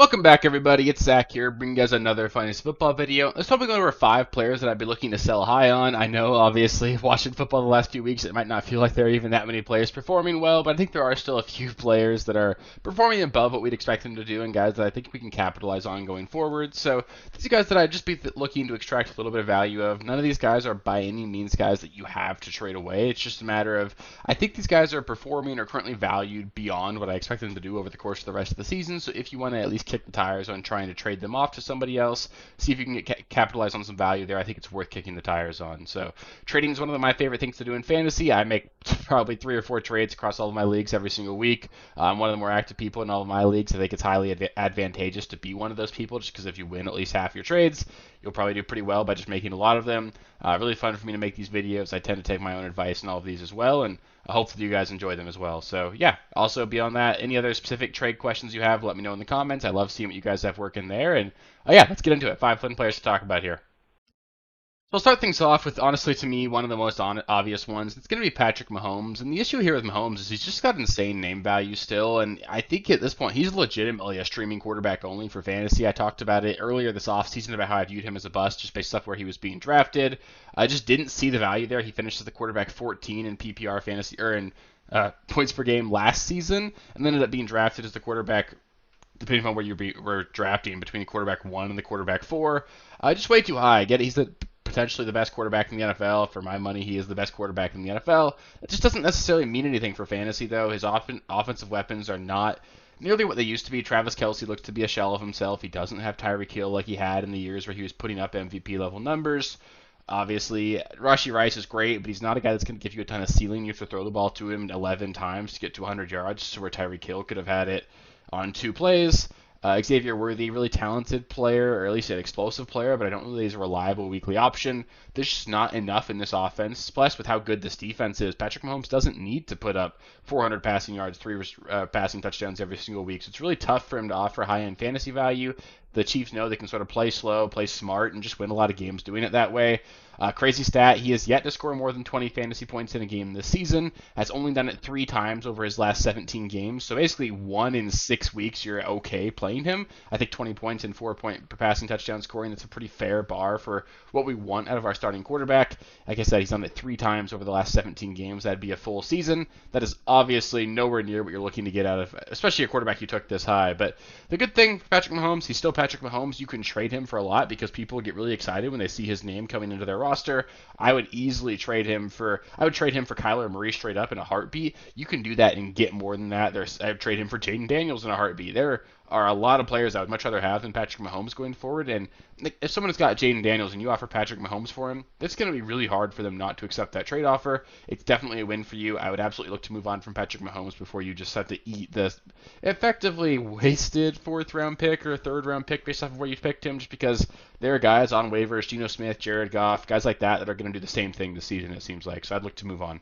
Welcome back, everybody. It's Zach here, bringing you guys another fantasy football video. Let's probably go over 5 players that I'd be looking to sell high on. I know, obviously, watching football the last few weeks, it might not feel like there are even that many players performing well, but I think there are still a few players that are performing above what we'd expect them to do, and guys that I think we can capitalize on going forward. So these are guys that I'd just be looking to extract a little bit of value of. None of these guys are by any means guys that you have to trade away. It's just a matter of I think these guys are performing or currently valued beyond what I expect them to do over the course of the rest of the season. So if you want to at least kick the tires on trying to trade them off to somebody else, see if you can capitalize on some value there, I think it's worth kicking the tires on. So trading is one of my favorite things to do in fantasy. I make probably 3 or 4 trades across all of my leagues every single week. I'm one of the more active people in all of my leagues. I think it's highly advantageous to be one of those people, just because if you win at least half your trades, you'll probably do pretty well by just making a lot of them. Really fun for me to make these videos. I tend to take my own advice in all of these as well, and hopefully you guys enjoy them as well. So yeah, also beyond that, any other specific trade questions you have, let me know in the comments. I love seeing what you guys have working there. And yeah, let's get into it. 5 fun players to talk about here. So I'll start things off with, honestly, to me, one of the most obvious ones. It's going to be Patrick Mahomes. And the issue here with Mahomes is he's just got insane name value still. And I think at this point, he's legitimately a streaming quarterback only for fantasy. I talked about it earlier this offseason about how I viewed him as a bust just based off where he was being drafted. I just didn't see the value there. He finished as the quarterback 14 in PPR fantasy, or in points per game last season, and then ended up being drafted as the quarterback, depending on where you were drafting, between the quarterback 1 and the quarterback 4. Just way too high. I get it, he's potentially the best quarterback in the NFL. For my money, he is the best quarterback in the NFL. It just doesn't necessarily mean anything for fantasy, though. His offensive weapons are not nearly what they used to be. Travis Kelce looks to be a shell of himself. He doesn't have Tyreek Hill like he had in the years where he was putting up MVP level numbers. Obviously, Rashee Rice is great, but he's not a guy that's going to give you a ton of ceiling. You have to throw the ball to him 11 times to get to 100 yards, so where Tyreek Hill could have had it on 2 plays. Xavier Worthy, really talented player, or at least an explosive player, but I don't really think he's a reliable weekly option. There's just not enough in this offense. Plus, with how good this defense is, Patrick Mahomes doesn't need to put up 400 passing yards, 3 passing touchdowns every single week. So it's really tough for him to offer high-end fantasy value. The Chiefs know they can sort of play slow, play smart, and just win a lot of games doing it that way. Crazy stat, he has yet to score more than 20 fantasy points in a game this season, has only done it 3 times over his last 17 games, so basically 1 in 6 weeks you're okay playing him. I think 20 points and 4 point per passing touchdown scoring, that's a pretty fair bar for what we want out of our starting quarterback. Like I said, he's done it 3 times over the last 17 games. That'd be a full season. That is obviously nowhere near what you're looking to get out of, especially a quarterback you took this high. But the good thing for Patrick Mahomes, he's still Patrick Mahomes. You can trade him for a lot because people get really excited when they see his name coming into their roster. I would easily trade him for Kyler Murray straight up in a heartbeat. You can do that and get more than that. I would trade him for Jaden Daniels in a heartbeat. There are a lot of players I would much rather have than Patrick Mahomes going forward. And if someone has got Jaden Daniels and you offer Patrick Mahomes for him, it's going to be really hard for them not to accept that trade offer. It's definitely a win for you. I would absolutely look to move on from Patrick Mahomes before you just have to eat this effectively wasted 4th-round pick or a 3rd-round pick based off of where you picked him, just because there are guys on waivers, Geno Smith, Jared Goff, guys like that are going to do the same thing this season, it seems like. So I'd look to move on.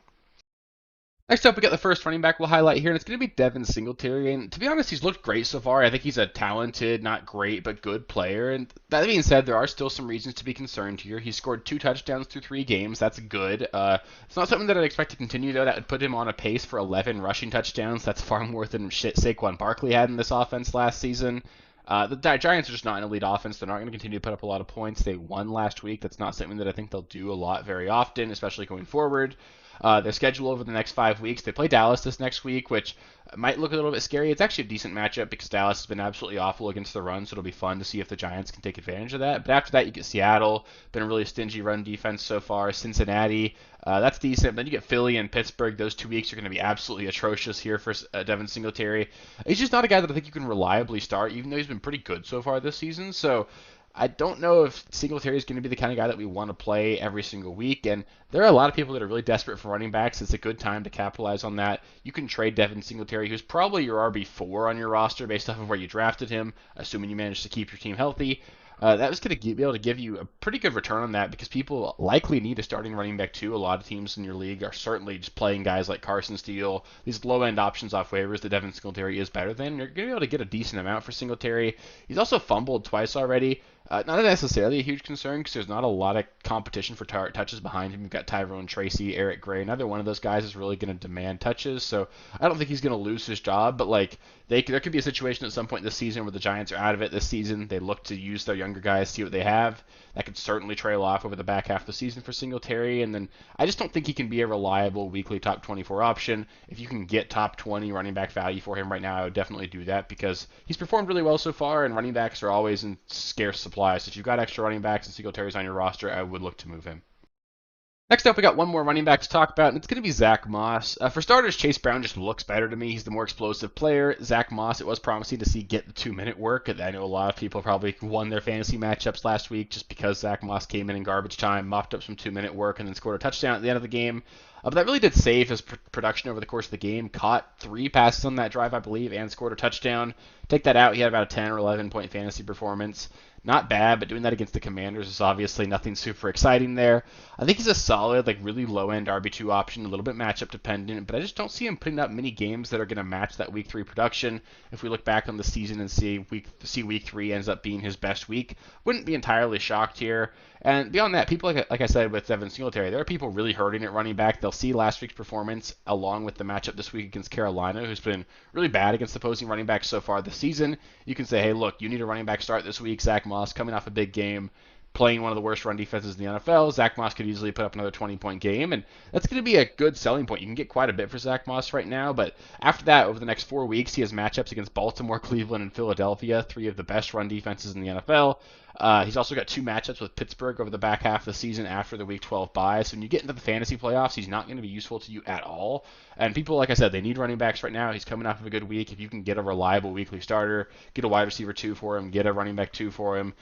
Next up, we got the first running back we'll highlight here, and it's going to be Devon Singletary. And to be honest, he's looked great so far. I think he's a talented, not great, but good player. And that being said, there are still some reasons to be concerned here. He scored 2 touchdowns through 3 games. That's good. It's not something that I'd expect to continue, though. That would put him on a pace for 11 rushing touchdowns. That's far more than Saquon Barkley had in this offense last season. The Giants are just not an elite offense. They're not going to continue to put up a lot of points. They won last week. That's not something that I think they'll do a lot very often, especially going forward. Their schedule over the next 5 weeks, they play Dallas this next week, which might look a little bit scary. It's actually a decent matchup because Dallas has been absolutely awful against the run, so it'll be fun to see if the Giants can take advantage of that. But after that, you get Seattle, been a really stingy run defense so far. Cincinnati, that's decent. Then you get Philly and Pittsburgh. Those 2 weeks are going to be absolutely atrocious here for Devon Singletary. He's just not a guy that I think you can reliably start, even though he's been pretty good so far this season. So I don't know if Singletary is going to be the kind of guy that we want to play every single week, and there are a lot of people that are really desperate for running backs. It's a good time to capitalize on that. You can trade Devon Singletary, who's probably your RB4 on your roster based off of where you drafted him, assuming you manage to keep your team healthy. That was going to be able to give you a pretty good return on that because people likely need a starting running back too. A lot of teams in your league are certainly just playing guys like Carson Steele, these low-end options off waivers that Devon Singletary is better than. You're going to be able to get a decent amount for Singletary. He's also fumbled twice already. Not necessarily a huge concern because there's not a lot of competition for touches behind him. You've got Tyrone Tracy, Eric Gray. Neither one of those guys is really going to demand touches, so I don't think he's going to lose his job. But like, there could be a situation at some point this season where the Giants are out of it this season. They look to use their younger guys, see what they have. That could certainly trail off over the back half of the season for Singletary, and then I just don't think he can be a reliable weekly top 24 option. If you can get top 20 running back value for him right now, I would definitely do that because he's performed really well so far, and running backs are always in scarce supply. So if you've got extra running backs and Singletary's on your roster, I would look to move him. Next up, we got one more running back to talk about, and it's going to be Zach Moss. For starters, Chase Brown just looks better to me. He's the more explosive player. Zach Moss, it was promising to see get the 2-minute work. I know a lot of people probably won their fantasy matchups last week just because Zach Moss came in garbage time, mopped up some 2-minute work, and then scored a touchdown at the end of the game. But that really did save his production over the course of the game. Caught 3 passes on that drive, I believe, and scored a touchdown. Take that out, he had about a 10 or 11 point fantasy performance. Not bad, but doing that against the Commanders is obviously nothing super exciting there. I think he's a solid, like really low-end RB2 option, a little bit matchup dependent, but I just don't see him putting up many games that are going to match that Week 3 production. If we look back on the season and see Week 3 ends up being his best week, wouldn't be entirely shocked here. And beyond that, people like I said with Devon Singletary, there are people really hurting at running back. They'll see last week's performance along with the matchup this week against Carolina, who's been really bad against opposing running backs so far this season. You can say, hey, look, you need a running back start this week. Zach Moss coming off a big game, playing one of the worst run defenses in the NFL. Zach Moss could easily put up another 20-point game, and that's going to be a good selling point. You can get quite a bit for Zach Moss right now, but after that, over the next 4 weeks, he has matchups against Baltimore, Cleveland, and Philadelphia, 3 of the best run defenses in the NFL. He's also got 2 matchups with Pittsburgh over the back half of the season after the Week 12 bye. So when you get into the fantasy playoffs, he's not going to be useful to you at all. And people, like I said, they need running backs right now. He's coming off of a good week. If you can get a reliable weekly starter, get a wide receiver 2 for him, get a running back 2 for him,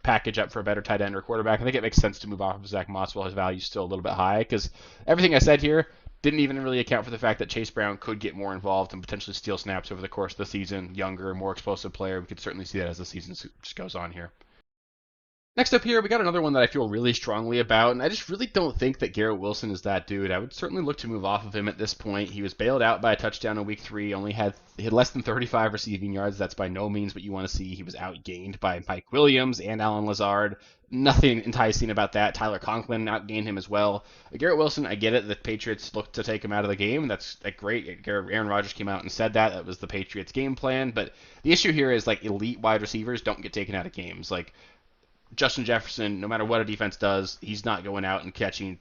package up for a better tight end or quarterback, I think it makes sense to move off of Zach Moss while his value is still a little bit high, because everything I said here didn't even really account for the fact that Chase Brown could get more involved and potentially steal snaps over the course of the season. Younger, more explosive player. We could certainly see that as the season just goes on here. Next up here, we got another one that I feel really strongly about, and I just really don't think that Garrett Wilson is that dude. I would certainly look to move off of him at this point. He was bailed out by a touchdown in Week 3, only had less than 35 receiving yards. That's by no means what you want to see. He was outgained by Mike Williams and Allen Lazard. Nothing enticing about that. Tyler Conklin outgained him as well. Garrett Wilson, I get it. The Patriots looked to take him out of the game. That's great. Aaron Rodgers came out and said that. That was the Patriots' game plan. But the issue here is like elite wide receivers don't get taken out of games. Like Justin Jefferson, no matter what a defense does, he's not going out and catching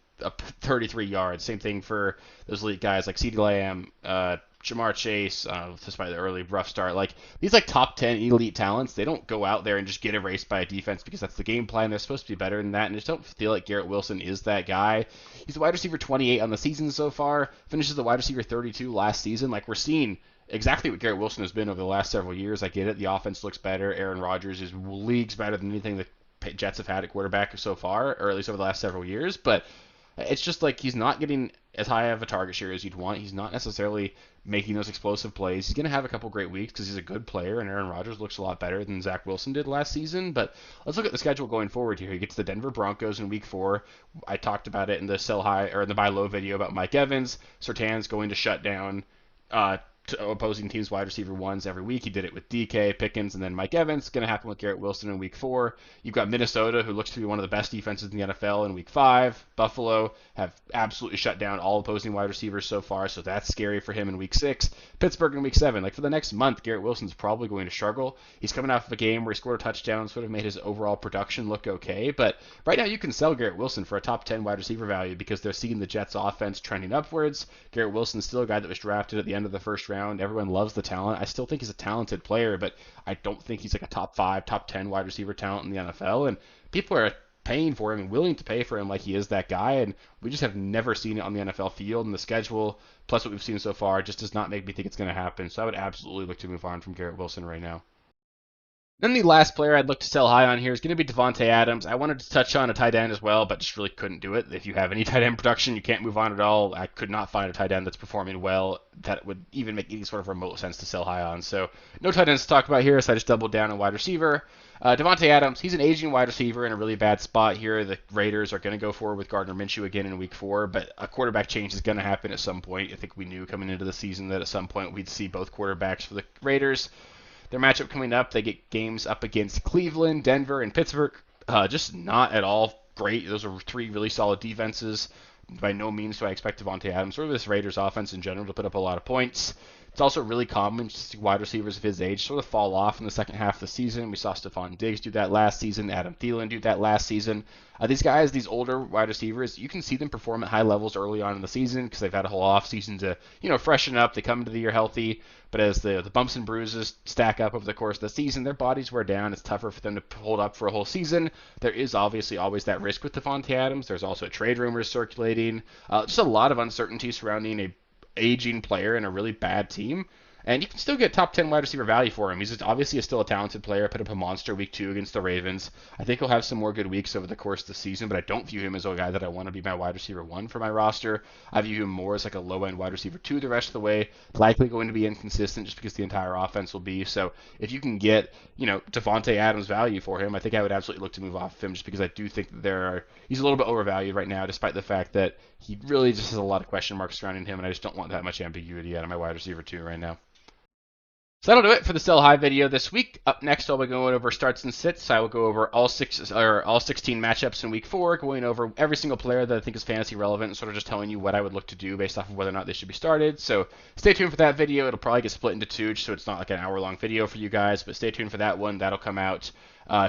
33 yards. Same thing for those elite guys like CeeDee Lamb, Jamar Chase, despite the early rough start. Like these like top 10 elite talents, they don't go out there and just get erased by a defense because that's the game plan. They're supposed to be better than that, and I just don't feel like Garrett Wilson is that guy. He's the wide receiver 28 on the season so far, finishes the wide receiver 32 last season. Like we're seeing exactly what Garrett Wilson has been over the last several years. I get it. The offense looks better. Aaron Rodgers is leagues better than anything that Jets have had at quarterback so far, or at least over the last several years, but it's just like he's not getting as high of a target share as you'd want. He's not necessarily making those explosive plays. He's going to have a couple great weeks because he's a good player, and Aaron Rodgers looks a lot better than Zach Wilson did last season. But let's look at the schedule going forward here. He gets the Denver Broncos in Week 4. I talked about it in the sell high or in the buy low video about Mike Evans. Surtain's going to shut down opposing teams' wide receiver ones every week. He did it with DK, Pickens, and then Mike Evans. It's going to happen with Garrett Wilson in Week 4. You've got Minnesota, who looks to be one of the best defenses in the NFL in Week 5. Buffalo have absolutely shut down all opposing wide receivers so far, so that's scary for him in Week 6. Pittsburgh in Week 7. Like for the next month, Garrett Wilson's probably going to struggle. He's coming off of a game where he scored a touchdown, sort of made his overall production look okay, but right now you can sell Garrett Wilson for a top 10 wide receiver value because they're seeing the Jets offense trending upwards. Garrett Wilson's still a guy that was drafted at the end of the first round. Everyone loves the talent. I still think he's a talented player, but I don't think he's like a top 5, top 10 wide receiver talent in the NFL. And people are paying for him and willing to pay for him like he is that guy. And we just have never seen it on the NFL field. And the schedule, plus what we've seen so far, just does not make me think it's going to happen. So I would absolutely look to move on from Garrett Wilson right now. Then the last player I'd look to sell high on here is going to be Devonte Adams. I wanted to touch on a tight end as well, but just really couldn't do it. If you have any tight end production, you can't move on at all. I could not find a tight end that's performing well that would even make any sort of remote sense to sell high on. So no tight ends to talk about here, so I just doubled down on wide receiver. Devonte Adams, he's an aging wide receiver in a really bad spot here. The Raiders are going to go forward with Gardner Minshew again in Week 4, but a quarterback change is going to happen at some point. I think we knew coming into the season that at some point we'd see both quarterbacks for the Raiders. Their matchup coming up, they get games up against Cleveland, Denver, and Pittsburgh. Just not at all great. Those are three really solid defenses. By no means do I expect Devonte Adams or this Raiders offense in general to put up a lot of points. It's also really common just wide receivers of his age sort of fall off in the second half of the season. We saw Stephon Diggs do that last season, Adam Thielen do that last season. These guys, these older wide receivers, you can see them perform at high levels early on in the season because they've had a whole off season to, freshen up. They come into the year healthy, but as the bumps and bruises stack up over the course of the season, their bodies wear down. It's tougher for them to hold up for a whole season. There is obviously always that risk with Devonte Adams. There's also trade rumors circulating. Just a lot of uncertainty surrounding a aging player and a really bad team. And you can still get top 10 wide receiver value for him. He's obviously still a talented player. Put up a monster week 2 against the Ravens. I think he'll have some more good weeks over the course of the season, but I don't view him as a guy that I want to be my wide receiver 1 for my roster. I view him more as like a low-end wide receiver 2 the rest of the way. Likely going to be inconsistent just because the entire offense will be. So if you can get, Devonte Adams value for him, I think I would absolutely look to move off of him just because I do think that he's a little bit overvalued right now, despite the fact that he really just has a lot of question marks surrounding him, and I just don't want that much ambiguity out of my wide receiver 2 right now. So that'll do it for the sell high video this week. Up next, I'll be going over starts and sits. I will go over all 16 matchups in week 4, going over every single player that I think is fantasy relevant and sort of just telling you what I would look to do based off of whether or not they should be started. So stay tuned for that video. It'll probably get split into 2, so it's not like an hour-long video for you guys, but stay tuned for that one. That'll come out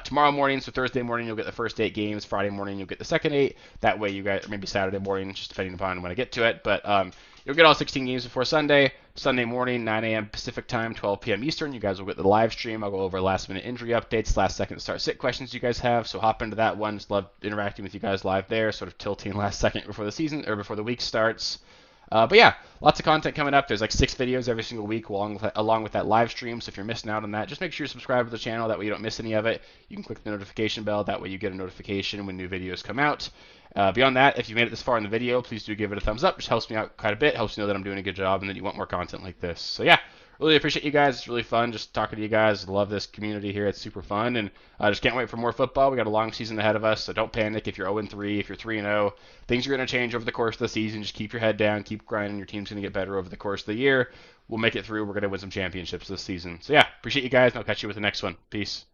tomorrow morning. So Thursday morning, you'll get the first 8 games. Friday morning, you'll get the second 8. That way, you guys, or maybe Saturday morning, just depending upon when I get to it. But you'll get all 16 games before Sunday. Sunday morning, 9 a.m. Pacific time, 12 p.m. Eastern. You guys will get the live stream. I'll go over last-minute injury updates, last-second start-sit questions you guys have. So hop into that one. Just love interacting with you guys live there, sort of tilting last second before the season or before the week starts. But yeah, lots of content coming up. There's like 6 videos every single week along with that live stream. So if you're missing out on that, just make sure you subscribe to the channel. That way you don't miss any of it. You can click the notification bell. That way you get a notification when new videos come out. Beyond that, if you made it this far in the video, please do give it a thumbs up. It just helps me out quite a bit. Helps me know that I'm doing a good job and that you want more content like this. So yeah, really appreciate you guys. It's really fun just talking to you guys. Love this community here. It's super fun. And I just can't wait for more football. We got a long season ahead of us, so don't panic if you're 0-3, if you're 3-0. Things are going to change over the course of the season. Just keep your head down. Keep grinding. Your team's going to get better over the course of the year. We'll make it through. We're going to win some championships this season. So yeah, appreciate you guys, and I'll catch you with the next one. Peace.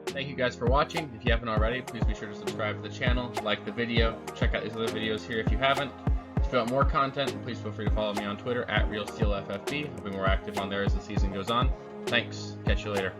Thank you guys for watching. If you haven't already, please be sure to subscribe to the channel, like the video, check out these other videos here if you haven't. If you want more content, please feel free to follow me on Twitter @RealSteelFFB. I'll be more active on there as the season goes on. Thanks. Catch you later.